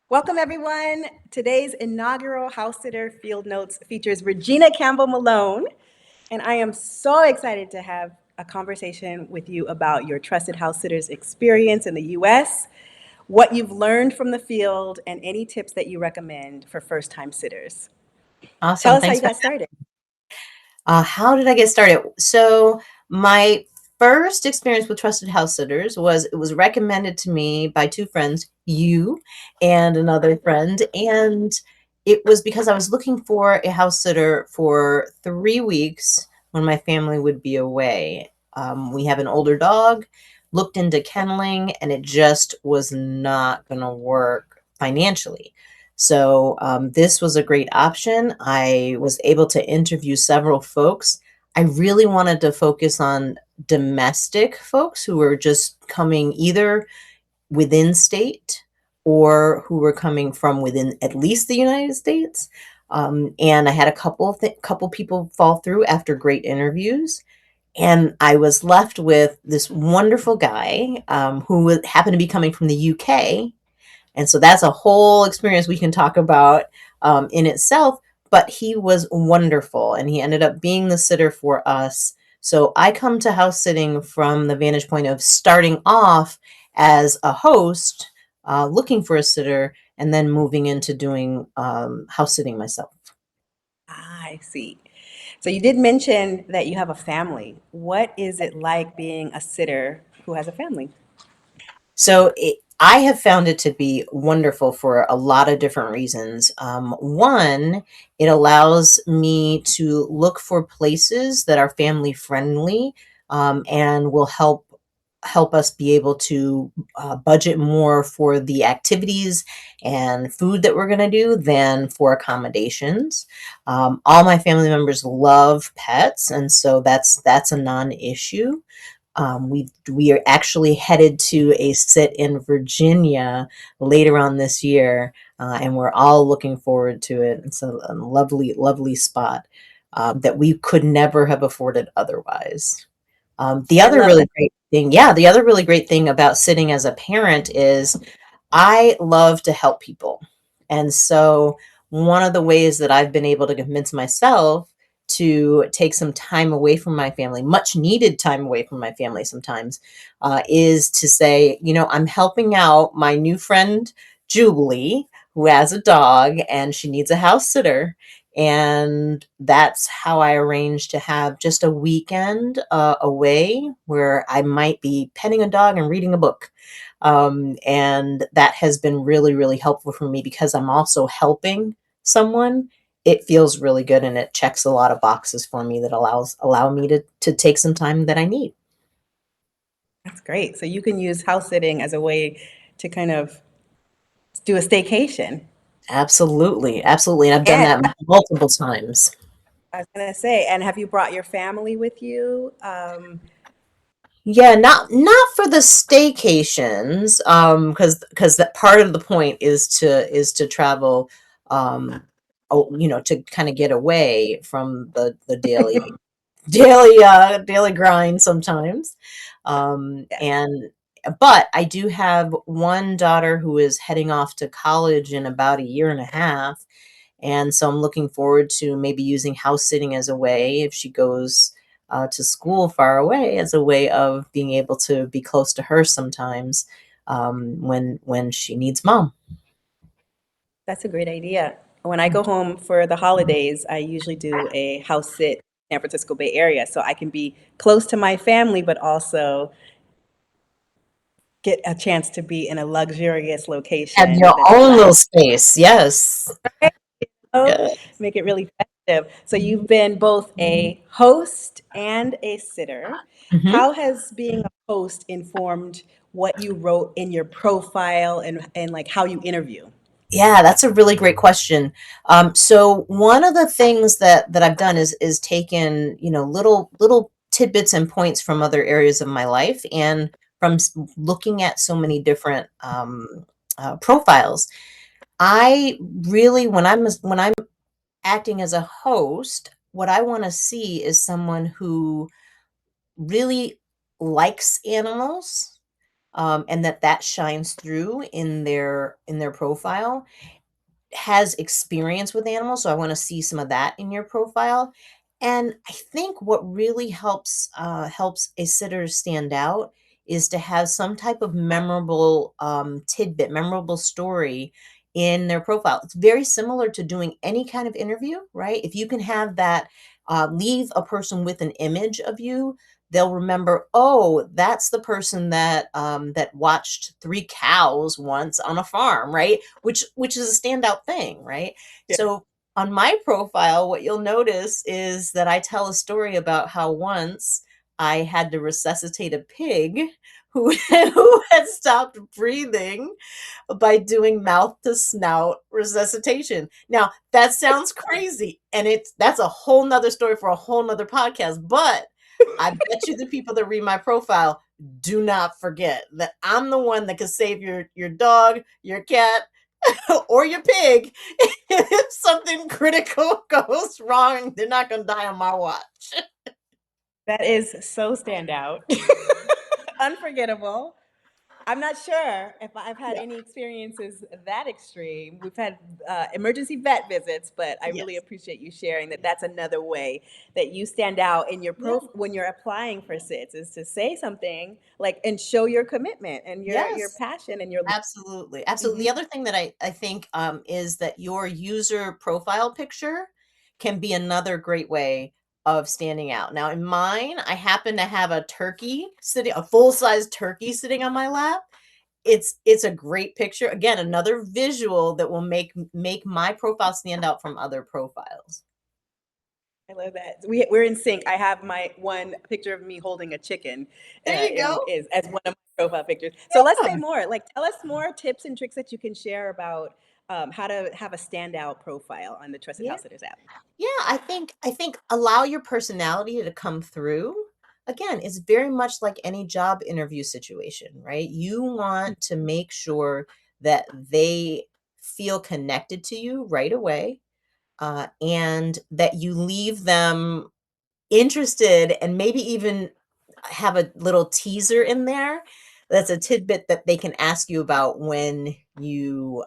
Welcome, everyone. Today's inaugural House Sitter Field Notes features Regina Campbell-Malone, and I am so excited to have a conversation with you about your trusted house sitters experience in the U.S., what you've learned from the field, and any tips that you recommend for first-time sitters. Tell Awesome. us how Thanks you for got started. how did I get started? So my first experience with trusted house sitters was it was recommended to me by two friends, you and another friend, and it was because I was looking for a house sitter for 3 weeks when my family would be away. We have an older dog, looked into kenneling, and it just was not going to work financially. So this was a great option. I was able to interview several folks. I really wanted to focus on domestic folks who were just coming either within state or who were coming from within at least the United States. And I had a couple people fall through after great interviews. And I was left with this wonderful guy who happened to be coming from the UK, and so that's a whole experience we can talk about in itself. But he was wonderful and he ended up being the sitter for us. So I come to house sitting from the vantage point of starting off as a host, looking for a sitter, and then moving into doing house sitting myself. I see. So you did mention that you have a family. What is it like being a sitter who has a family? I have found it to be wonderful for a lot of different reasons. One, it allows me to look for places that are family friendly, and will help us be able to budget more for the activities and food that we're going to do than for accommodations. All my family members love pets, and so that's a non-issue. We are actually headed to a sit in Virginia later on this year, and we're all looking forward to it. It's a lovely, lovely spot that we could never have afforded otherwise. The I other love that. really great thing, yeah, the other really great thing about sitting as a parent is I love to help people. And so one of the ways that I've been able to convince myself to take some time away from my family, much needed time away from my family sometimes, is to say, I'm helping out my new friend, Julie, who has a dog and she needs a house sitter. And that's how I arranged to have just a weekend away where I might be petting a dog and reading a book. And that has been really, really helpful for me because I'm also helping someone. It feels really good and it checks a lot of boxes for me that allow me to take some time that I need. That's great. So you can use house sitting as a way to kind of do a staycation. Absolutely, absolutely. And I've done And that multiple times. I was gonna say, and have you brought your family with you? Yeah, not for the staycations, because that part of the point is to travel, um, to kind of get away from the daily grind sometimes. Yes. And but I do have one daughter who is heading off to college in about a year and a half, and so I'm looking forward to maybe using house sitting as a way, if she goes to school far away, as a way of being able to be close to her sometimes, when she needs mom. That's a great idea. When I go home for the holidays, I usually do a house sit San Francisco Bay Area, so I can be close to my family, but also get a chance to be in a luxurious Have location your that's own little relaxed. space. Yes. Oh, Yeah. make it really festive. So you've been both a host and a sitter. Mhm. How has being a host informed what you wrote in your profile and like how you interview? Yeah, that's a really great question. So one of the things that I've done is taken, little tidbits and points from other areas of my life, and from looking at so many different profiles. I really, when I'm acting as a host, what I want to see is someone who really likes animals, and that shines through in their profile, has experience with animals, so I want to see some of that in your profile. And I think what really helps a sitter stand out is to have some type of memorable tidbit, memorable story in their profile. It's very similar to doing any kind of interview, right? If you can have that, leave a person with an image of you, they'll remember, oh, that's the person that that watched three cows once on a farm, right? Which is a standout thing, right? Yeah. So on my profile, what you'll notice is that I tell a story about how once I had to resuscitate a pig who who had stopped breathing by doing mouth to snout resuscitation. Now, that sounds crazy, and that's a whole nother story for a whole nother podcast, but I bet you the people that read my profile do not forget that I'm the one that can save your dog, your cat, or your pig. If something critical goes wrong, they're not going to die on my watch. That is so standout. Unforgettable. I'm not sure if I've had Yeah. any experiences that extreme. We've had emergency vet visits, but I really Yes. appreciate you sharing that. That's another way that you stand out in your Yeah. when you're applying for SITs, is to say something like and show your commitment and your Yes. passion and your. Absolutely. Absolutely. The Mhm. other thing that I think is that your user profile picture can be another great way of standing out. Now, in mine, I happen to have a turkey sitting, a full-size turkey sitting on my lap. It's a great picture. Again, another visual that will make my profile stand out from other profiles. I love that. We're in sync. I have my one picture of me holding a chicken There you in go. is as one of my profile pictures. So let's say Yeah. more. Like, tell us more tips and tricks that you can share about how to have a standout profile on the Trusted Yeah. House Sitters app. Yeah, I think allow your personality to come through. Again, it's very much like any job interview situation, right? You want to make sure that they feel connected to you right away, and that you leave them interested and maybe even have a little teaser in there that's a tidbit that they can ask you about when you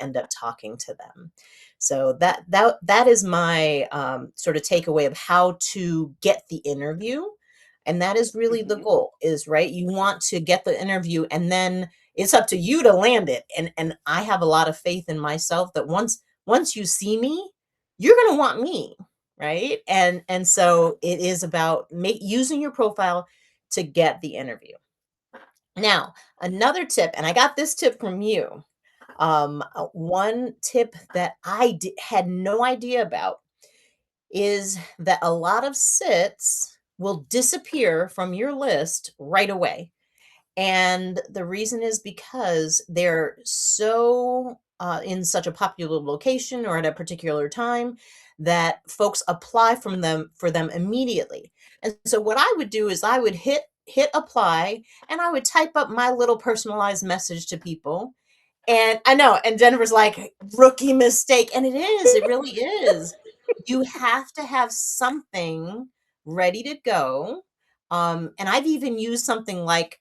end up talking to them. So that is my sort of takeaway of how to get the interview, and that is really the Hmm. goal, is right. You want to get the interview, and then it's up to you to land it. And I have a lot of faith in myself that once you see me, you're going to want me, right? And so it is about using your profile to get the interview. Now, another tip, and I got this tip from you. One tip that had no idea about is that a lot of sits will disappear from your list right away. And the reason is because they're so in such a popular location or at a particular time that folks apply from them for them immediately. And so what I would do is I would hit apply, and I would type up my little personalized message to people. And I know, and Jennifer's like, rookie mistake. And it is, it really is. You have to have something ready to go. And I've even used something like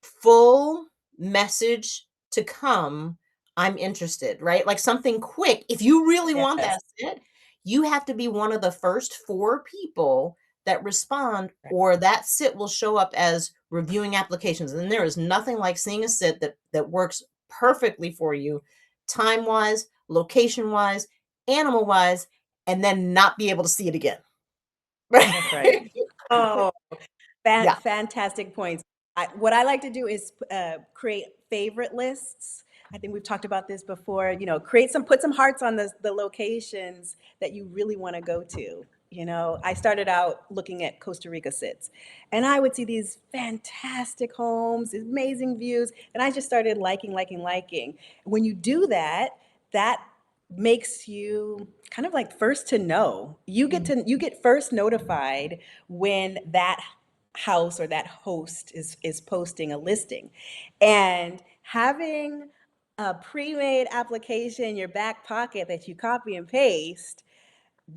full message to come. I'm interested, right? Like something quick. If you really want Yes. that sit, you have to be one of the first four people that respond, Right. or that sit will show up as reviewing applications. And there is nothing like seeing a sit that works perfectly for you, time wise, location wise, animal wise, and then not be able to see it again. That's right. Right? Oh, Yeah. fantastic points. What I like to do is create favorite lists. I think we've talked about this before. You know, put some hearts on the locations that you really want to go to. You know, I started out looking at Costa Rica sits, and I would see these fantastic homes, amazing views, and I just started liking, liking, liking. When you do that, that makes you kind of like first to know. Mhm. You get first notified when that house or that host is posting a listing. And having a pre-made application in your back pocket that you copy and paste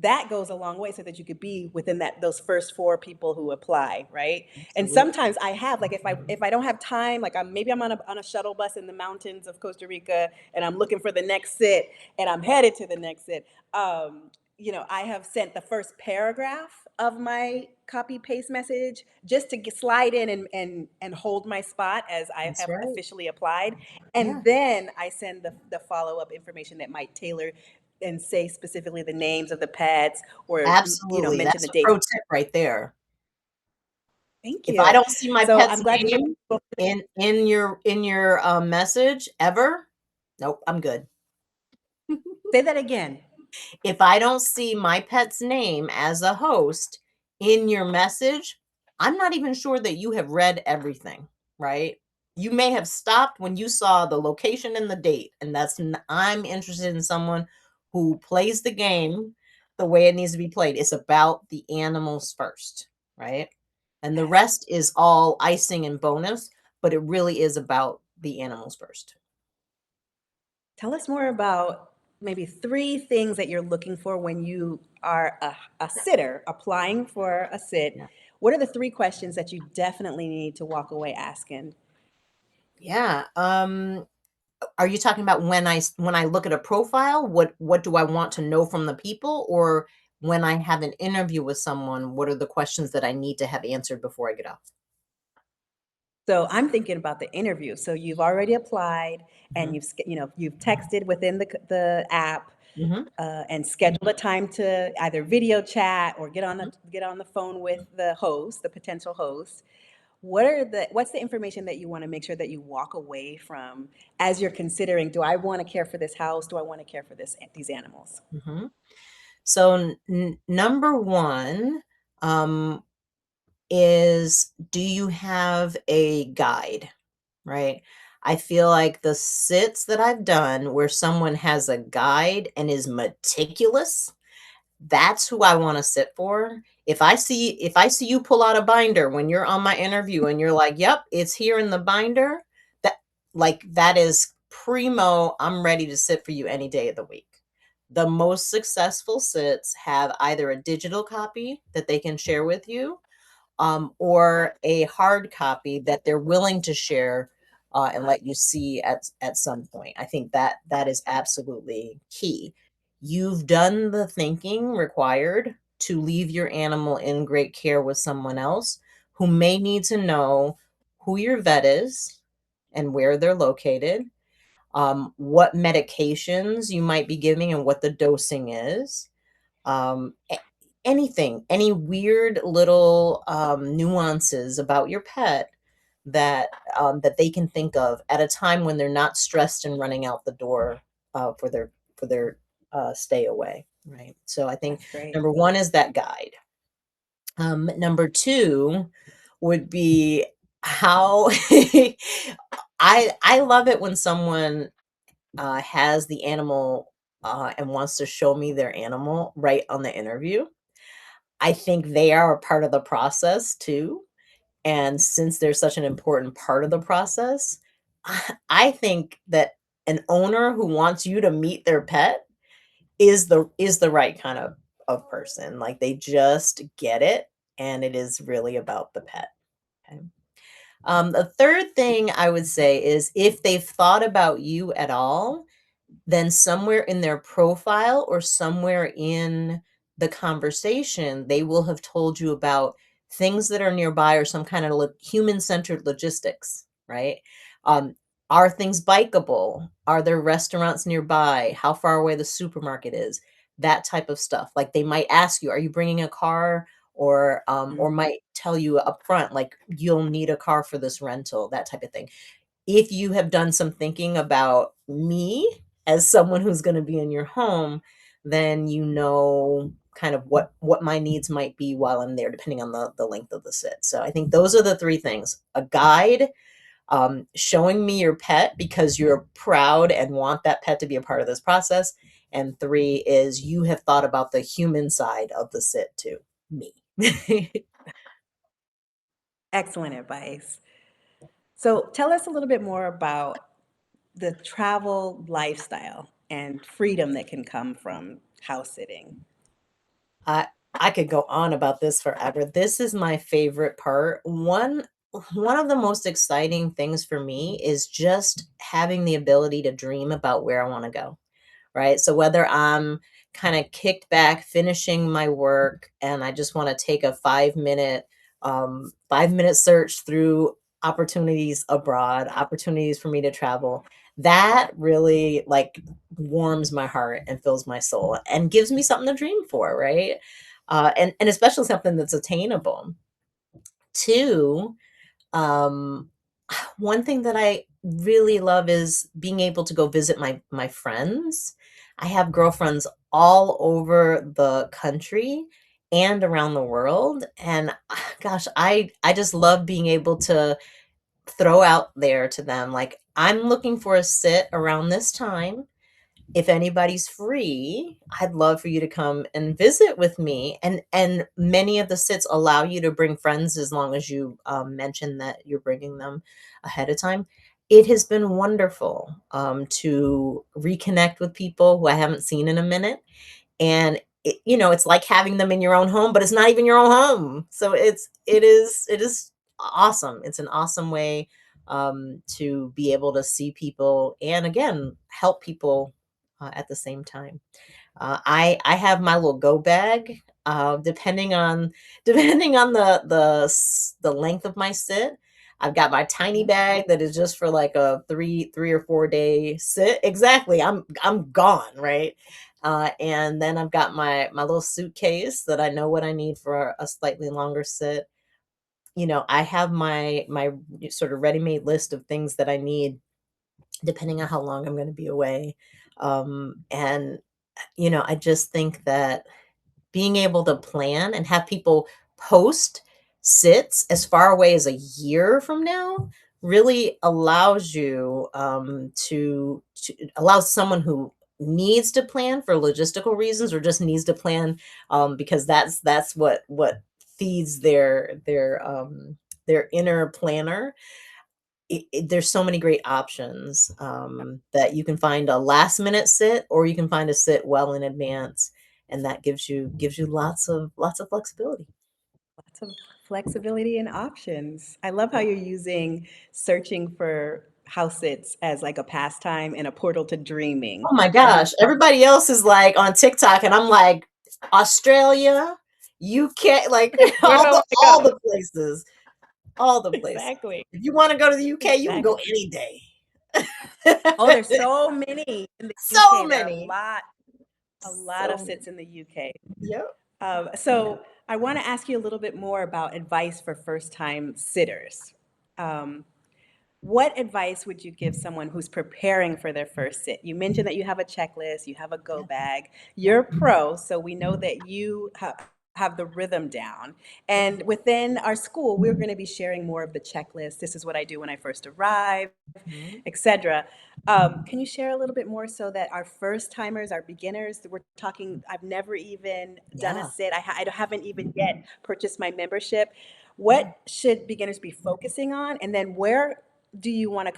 that goes a long way so that you could be within those first four people who apply, right? And Absolutely. sometimes I have, like, if I don't have time, like maybe I'm on a shuttle bus in the mountains of Costa Rica and I'm looking for the next sit and I'm headed to the next sit. I have sent the first paragraph of my copy paste message just to slide in and hold my spot as I That's have right. officially applied. Yeah, And then I send the follow-up information that might tailor and say specifically the names of the pets or absolutely. mention That's the a dates. pro tip right there. Thank If I you. don't see my So pet's I'm glad you name were. in your message ever, nope, I'm good. Say that again. If I don't see my pet's name as a host in your message, I'm not even sure that you have read everything, right? You may have stopped when you saw the location and the date, and I'm interested in someone who plays the game the way it needs to be played. It's about the animals first, right? And the Yes. rest is all icing and bonus, but it really is about the animals first. Tell us more about maybe three things that you're looking for when you are a sitter applying for a sit. Yeah. What are the three questions that you definitely need to walk away asking? Yeah. Are you talking about when I look at a profile, what do I want to know from the people, or when I have an interview with someone, what are the questions that I need to have answered before I get off? So I'm thinking about the interview. So you've already applied and Mhm, you've texted within the app mhm, and schedule a time to either video chat or mhm, get on the phone with the host, the potential host. What's the information that you want to make sure that you walk away from as you're considering, do I want to care for this house? Do I want to care for these animals? mhm. So, number 1, um, is do you have a guide, right? I feel like the sits that I've done where someone has a guide and is meticulous, that's who I wanna sit for. If I see you pull out a binder when you're on my interview and you're like, "Yep, it's here in the binder," that that is primo, I'm ready to sit for you any day of the week. The most successful sits have either a digital copy that they can share with you, or a hard copy that they're willing to share, and let you see at some point. I think that is absolutely key. You've done the thinking required to leave your animal in great care with someone else who may need to know who your vet is and where they're located, what medications you might be giving and what the dosing is, anything, any weird little nuances about your pet that they can think of at a time when they're not stressed and running out the door for their stay away, right? So I think That's great. number one is that guide. Number two would be how I love it when someone has the animal and wants to show me their animal right on the interview. I think they are a part of the process too, and since they're such an important part of the process, I think that an owner who wants you to meet their pet is the right kind of person, like, they just get it, and it is really about the pet, okay? The third thing I would say is if they've thought about you at all, then somewhere in their profile or somewhere in the conversation, they will have told you about things that are nearby or some kind of human-centered logistics, right? Um, are things bikeable? Are there restaurants nearby? How far away the supermarket is? That type of stuff. Like they might ask you, "Are you bringing a car?" Or Mhm. might tell you up front, like, "You'll need a car for this rental," that type of thing. If you have done some thinking about me as someone who's gonna be in your home, then you know kind of what my needs might be while I'm there, depending on the length of the sit. So I think those are the 3 things: a guide, showing me your pet because you're proud and want that pet to be a part of this process, and 3 is you have thought about the human side of the sit too, me. Excellent advice. So tell us a little bit more about the travel lifestyle and freedom that can come from house sitting. I I could go on about this forever. This is my favorite part. One of the most exciting things for me is just having the ability to dream about where I want to go, right? So whether I'm kind of kicked back finishing my work and I just want to take a 5 minute 5 minute search through opportunities abroad, opportunities for me to travel, that really like warms my heart and fills my soul and gives me something to dream for, right? And especially something that's attainable. Two, um, one thing that I really love is being able to go visit my friends. I have girlfriends all over the country and around the world, and gosh, I just love being able to throw out there to them like, I'm looking for a sit around this time. If anybody's free, I'd love for you to come and visit with me. And many of the sits allow you to bring friends as long as you mention that you're bringing them ahead of time. It has been wonderful to reconnect with people who I haven't seen in a minute, and it's like having them in your own home, but it's not even your own home. So it is awesome. It's an awesome way to be able to see people and again help people at the same time. I have my little go bag. Depending on depending on the length of my sit, I've got my tiny bag that is just for like a three or 4 day sit. Exactly, I'm gone, right? And then I've got my little suitcase that I know what I need for a slightly longer sit. I have my sort of ready-made list of things that I need depending on how long I'm going to be away. And I just think that being able to plan and have people post sits as far away as a year from now really allows you to allows someone who needs to plan for logistical reasons or just needs to plan because that's what feeds their inner planner. There's so many great options that you can find a last minute sit or you can find a sit well in advance, and that gives you lots of flexibility. Lots of flexibility and options. I love how you're using searching for house sits as like a pastime and a portal to dreaming. Oh my I think gosh, everybody else is like on TikTok, and I'm like Australia, UK, like where do I want to all go? the places, all the places. Exactly. If you want to go to the UK, you can go Exactly. any day. Oh, there's so many in the So UK. There are many, a lot of so sits in the UK. yep. So I want to ask you a little bit more about advice for first-time sitters. Um, what advice would you give someone who's preparing for their first sit? You mentioned that you have a checklist, you have a go Yeah, bag. yeah, You're a pro, so we know that you have the rhythm down. yeah. And within our school, we're going to be sharing more of the checklist. This is what I do when I first arrive, Mhm. etc. Can you share a little bit more so that our first timers, our beginners, we're talking, I've never even done a Yeah, sit, I haven't even yet purchased my membership. yeah. What should beginners be focusing on? And then where do you want to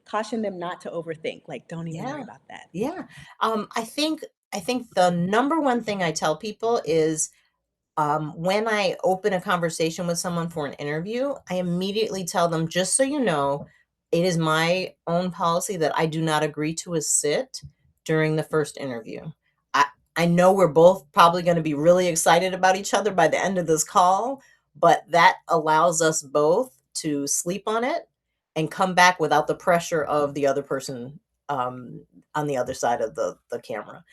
caution them not to overthink? Like, don't even worry Yeah. about that. Yeah. I think the number one thing I tell people is when I open a conversation with someone for an interview, I immediately tell them, just so you know, it is my own policy that I do not agree to a sit during the first interview. I, I know we're both probably going to be really excited about each other by the end of this call, but that allows us both to sleep on it and come back without the pressure of the other person on the other side of the camera.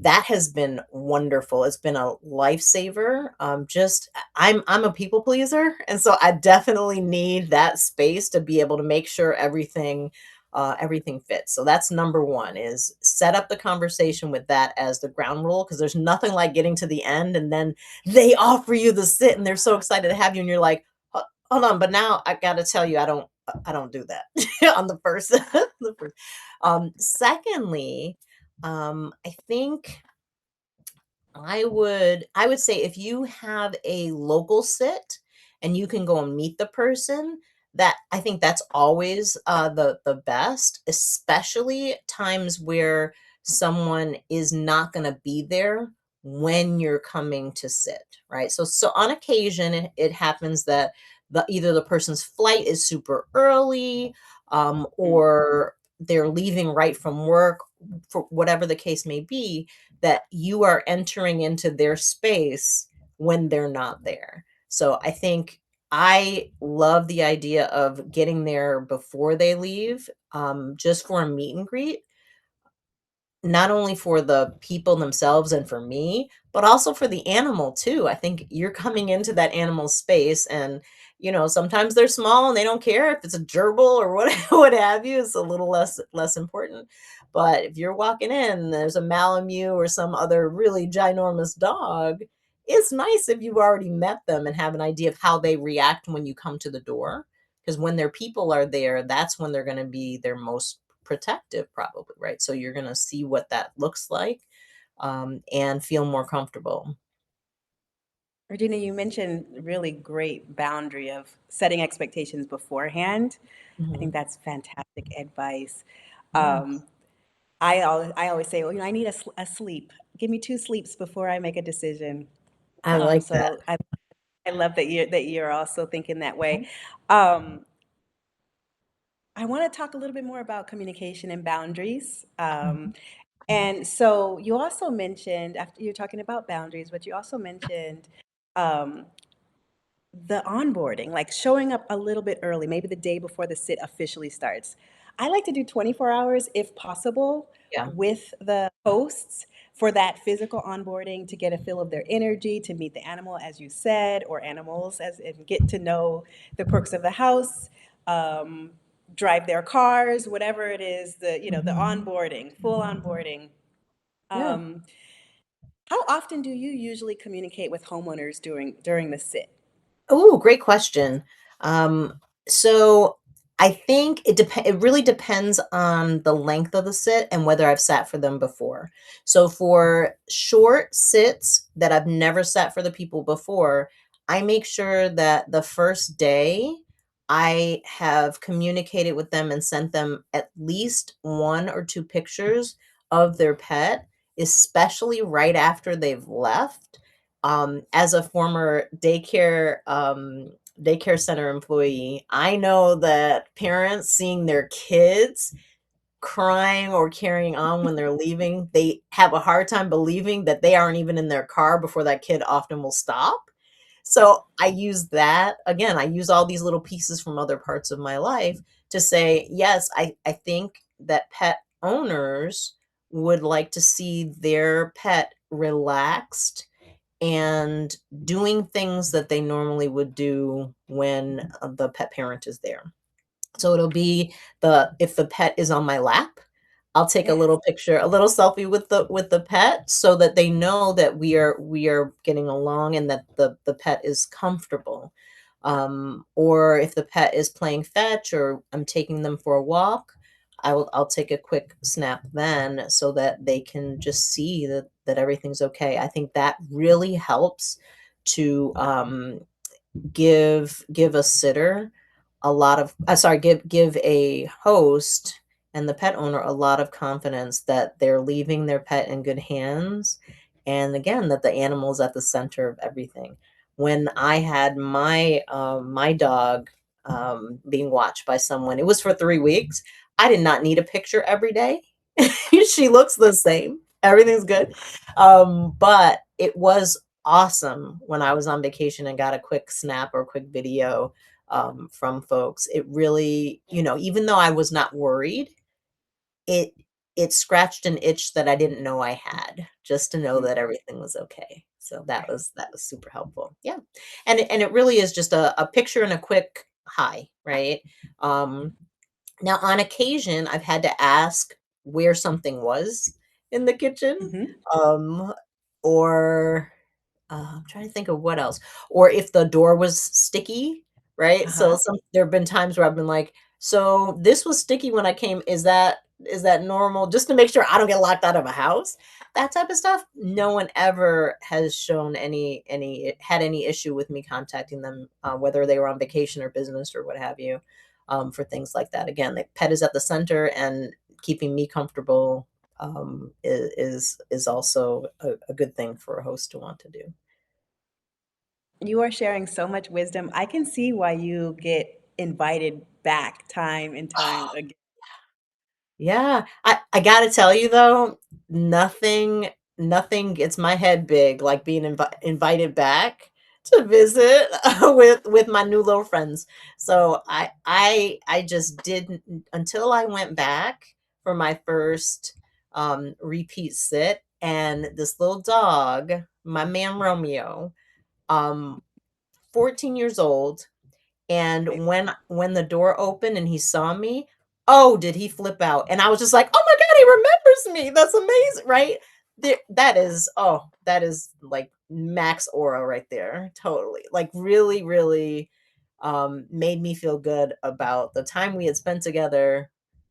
That has been wonderful. It's been a lifesaver. Just I'm a people pleaser, and so I definitely need that space to be able to make sure everything fits. So that's number one is set up the conversation with that as the ground rule because there's nothing like getting to the end and then they offer you the sit and they're so excited to have you and you're like, Hold on, but now I got to tell you I don't do that on the first the first. Secondly, I think I would say if you have a local sit and you can go and meet the person, that I think that's always the best, especially times where someone is not going to be there when you're coming to sit, right? So on occasion, it happens that either the person's flight is super early, Mhm. or they're leaving right from work, for whatever the case may be, that you are entering into their space when they're not there. So I think I love the idea of getting there before they leave, just for a meet and greet, not only for the people themselves and for me, but also for the animal too. I think you're coming into that animal's space, and sometimes they're small and they don't care if it's a gerbil or what what have you. It's a little less important. But if you're walking in, there's a Malamute or some other really ginormous dog. It's nice if you've already met them and have an idea of how they react when you come to the door. Because when their people are there, that's when they're going to be their most protective, probably, right? So you're going to see what that looks like, and feel more comfortable. Regina, you mentioned really great boundary of setting expectations beforehand. I Mhm. think that's fantastic advice. Yes, Um, I always say, well, I need a sleep. Give me 2 sleeps before I make a decision. I like that. So I love that you're also thinking that way. Um, I want to talk a little bit more about communication and boundaries. Mhm. And so you also mentioned, after you're talking about boundaries, but you also mentioned um, the onboarding, like showing up a little bit early, maybe the day before the sit officially starts. I like to do 24 hours if possible Yeah. with the hosts for that physical onboarding to get a feel of their energy, to meet the animal, as you said, or animals, and get to know the quirks of the house, um, drive their cars, whatever it is, the Mhm. onboarding, full onboarding. Yeah. Um, how often do you usually communicate with homeowners during the sit? Oh, great question. Um, so I think it really depends on the length of the sit and whether I've sat for them before. So for short sits that I've never sat for the people before, I make sure that the first day I have communicated with them and sent them at least one or two pictures of their pet, especially right after they've left. As a former daycare center employee, I know that parents seeing their kids crying or carrying on when they're leaving, they have a hard time believing that they aren't even in their car before that kid often will stop. So I use that again, I use all these little pieces from other parts of my life to say, yes, I think that pet owners would like to see their pet relaxed and doing things that they normally would do when the pet parent is there. So it'll be if the pet is on my lap, I'll take a Yes. little picture, a little selfie with the pet so that they know that we are getting along and that the pet is comfortable. Or if the pet is playing fetch or I'm taking them for a walk, I'll take a quick snap then so that they can just see that everything's okay. I think that really helps to give a sitter a lot of sorry, give a host and the pet owner a lot of confidence that they're leaving their pet in good hands, and again, that the animal is at the center of everything. When I had my dog, being watched by someone, it was for 3 weeks. I did not need a picture every day. She looks the same. Everything's good. But it was awesome when I was on vacation and got a quick snap or quick video, from folks. It really, even though I was not worried, it it scratched an itch that I didn't know I had, just to know Mhm. that everything was okay. So that Right. was super helpful. Yeah. And it really is just a picture and a quick hi, right? Um, Now on occasion, I've had to ask where something was in the kitchen, Mhm. um, or I'm trying to think of what else. Or if the door was sticky, right? So Uh-huh. there have been times where I've been like, "So this was sticky when I came. Is that normal?" Just to make sure I don't get locked out of a house. That type of stuff. No one ever has shown had any issue with me contacting them, whether they were on vacation or business or what have you, for things like that. Again, the pet is at the center and keeping me comfortable. is also a good thing for a host to want to do. You are sharing so much wisdom. I can see why you get invited back time and time again. Yeah, I gotta tell you though, nothing gets my head big like being invited back to visit with my new little friends. So I just didn't until I went back for my first repeat sit, and this little dog, my man Romeo, um 14 years old, and when the door opened and he saw me, oh, did he flip out, and I was just like, "Oh my god, he remembers me, that's amazing," right? That is that is, like, max aura right there, totally, like, really, really, made me feel good about the time we had spent together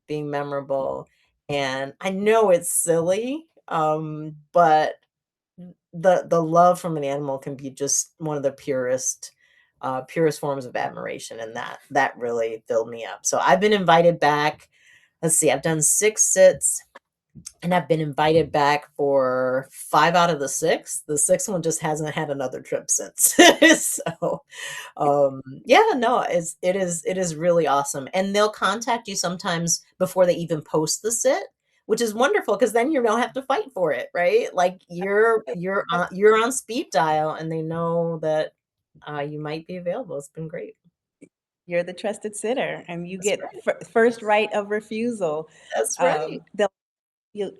being memorable, and I know it's silly, but the love from an animal can be just one of the purest forms of admiration, and that really filled me up. So I've been invited back. Let's see, I've done 6 sits, and I've been invited back for 5 out of the 6. The 6th one just hasn't had another trip since. So, yeah, no, it is really awesome, and they'll contact you sometimes before they even post the sit, which is wonderful because then you don't have to fight for it, right? Like, you're on speed dial, and they know that, you might be available. It's been great. You're the trusted sitter, and you That's get right. first right of refusal. That's right.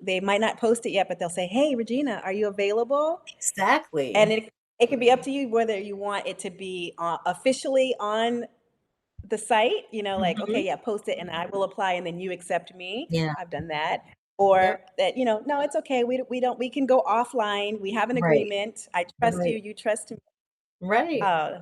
They might not post it yet, but they'll say, "Hey, Regina, are you available?" And Exactly. it can be up to you whether you want it to be officially on the site, like, okay, Mhm. yeah, post it and I will apply and then you accept me. Yeah. I've done that. Yep. Or that, no, it's okay. We can go offline. We have an Right. agreement. I trust you. Right. You trust me. Right. Oh,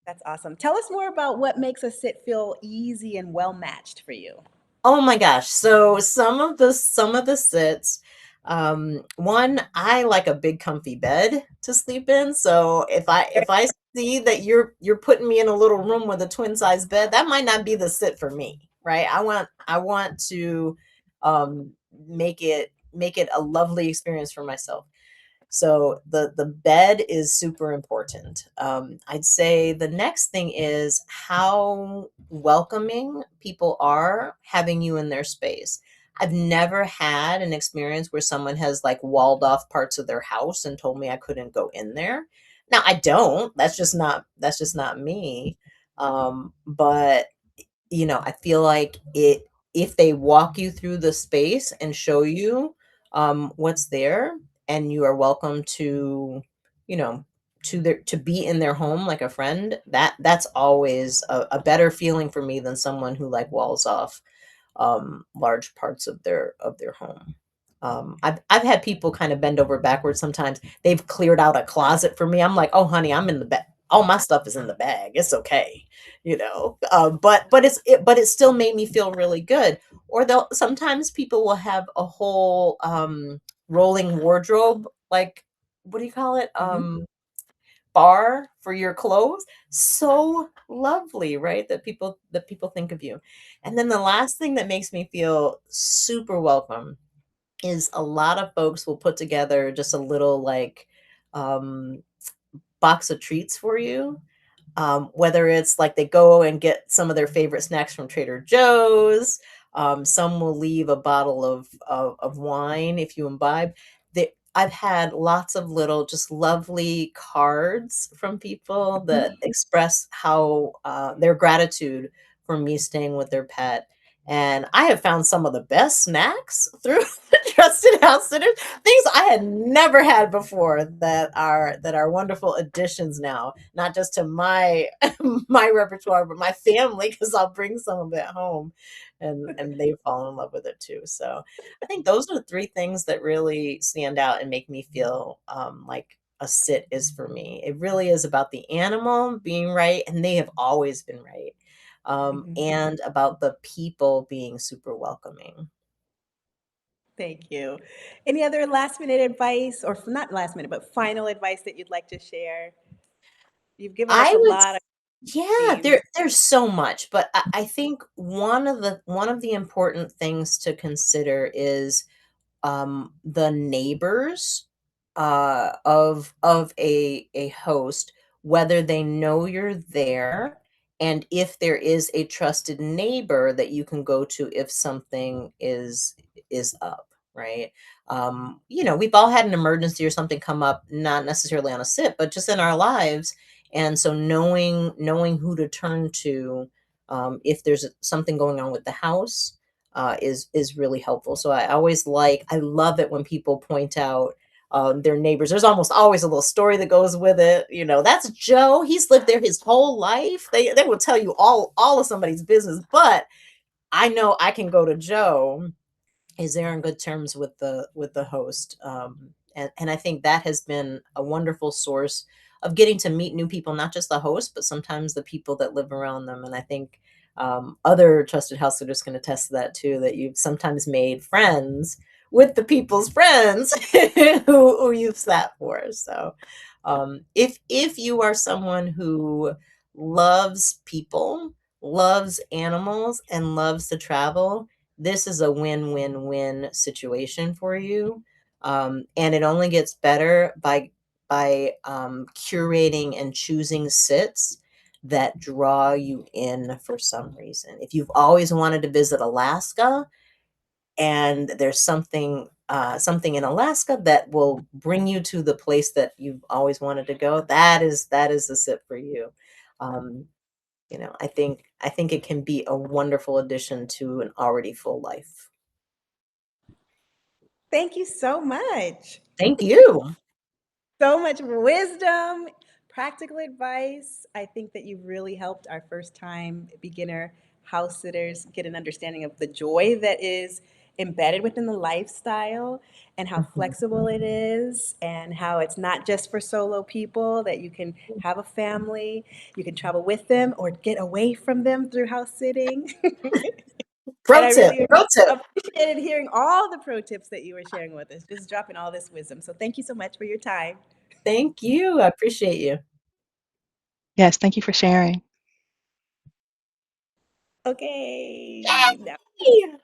that's awesome. Tell us more about what makes a sit feel easy and well matched for you. Oh my gosh. So some of the sits, one, I like a big comfy bed to sleep in. So if I see that you're putting me in a little room with a twin size bed, that might not be the sit for me, right? I want to make it a lovely experience for myself. So the bed is super important. I'd say the next thing is how welcoming people are having you in their space. I've never had an experience where someone has like walled off parts of their house and told me I couldn't go in there. Now I don't. That's just not me. But I feel like if they walk you through the space and show you what's there, and you are welcome to, you know, to be in their home like a friend, that's always a better feeling for me than someone who like walls off large parts of their home. I've had people kind of bend over backwards sometimes. They've cleared out a closet for me. I'm like, "Oh, honey, I'm in the bag. All my stuff is in the bag. It's okay." But it still made me feel really good. Or they'll sometimes people will have a whole rolling wardrobe, like, what do you call it? Mhm. Bar for your clothes. So lovely, right? That people think of you. And then the last thing that makes me feel super welcome is a lot of folks will put together just a little, like, um, box of treats for you, whether it's like they go and get some of their favorite snacks from Trader Joe's. Some will leave a bottle of wine if you imbibe. I've had lots of little, just lovely cards from people that express how their gratitude for me staying with their pet. And I have found some of the best snacks through the Trusted House Sitters, things I had never had before that are wonderful additions now, not just to my my repertoire, but my family, because I'll bring some of it home, and they fall in love with it too. So I think those are the three things that really stand out and make me feel like a sit is for me. It really is about the animal being right, and they have always been right, Mhm. and about the people being super welcoming. Thank you. Any other last minute advice, or not last minute, but final advice that you'd like to share? You've given us I a would lot of Yeah, these. there's so much, but I think one of the important things to consider is the neighbors of a host, whether they know you're there, and if there is a trusted neighbor that you can go to if something is up, right? We've all had an emergency or something come up, not necessarily on a SIP, but just in our lives. And so knowing who to turn to, if there's something going on with the house, is really helpful. So I love it when people point out their neighbors. There's almost always a little story that goes with it. That's Joe. He's lived there his whole life. They will tell you all of somebody's business, but I know I can go to Joe is there on good terms with the host. And I think that has been a wonderful source of getting to meet new people, not just the host, but sometimes the people that live around them. And I think other trusted house sitters can attest to that too, that you've sometimes made friends with the people's friends who you've sat for. So if you are someone who loves people, loves animals, and loves to travel, this is a win-win-win situation for you. And it only gets better by curating and choosing sits that draw you in for some reason. If you've always wanted to visit Alaska and there's something in Alaska that will bring you to the place that you've always wanted to go, that is the sit for you. Um, I think it can be a wonderful addition to an already full life. Thank you so much. Thank you. So much wisdom, practical advice. I think that you've really helped our first time beginner house sitters get an understanding of the joy that is embedded within the lifestyle and how Mhm. flexible it is and how it's not just for solo people, that you can have a family, you can travel with them or get away from them through house sitting. And Pro I tip, really pro tip. appreciated hearing all the pro tips that you were sharing with us, just dropping all this wisdom. So thank you so much for your time. Thank you. I appreciate you. Yes, thank you for sharing. Okay. Now Yay!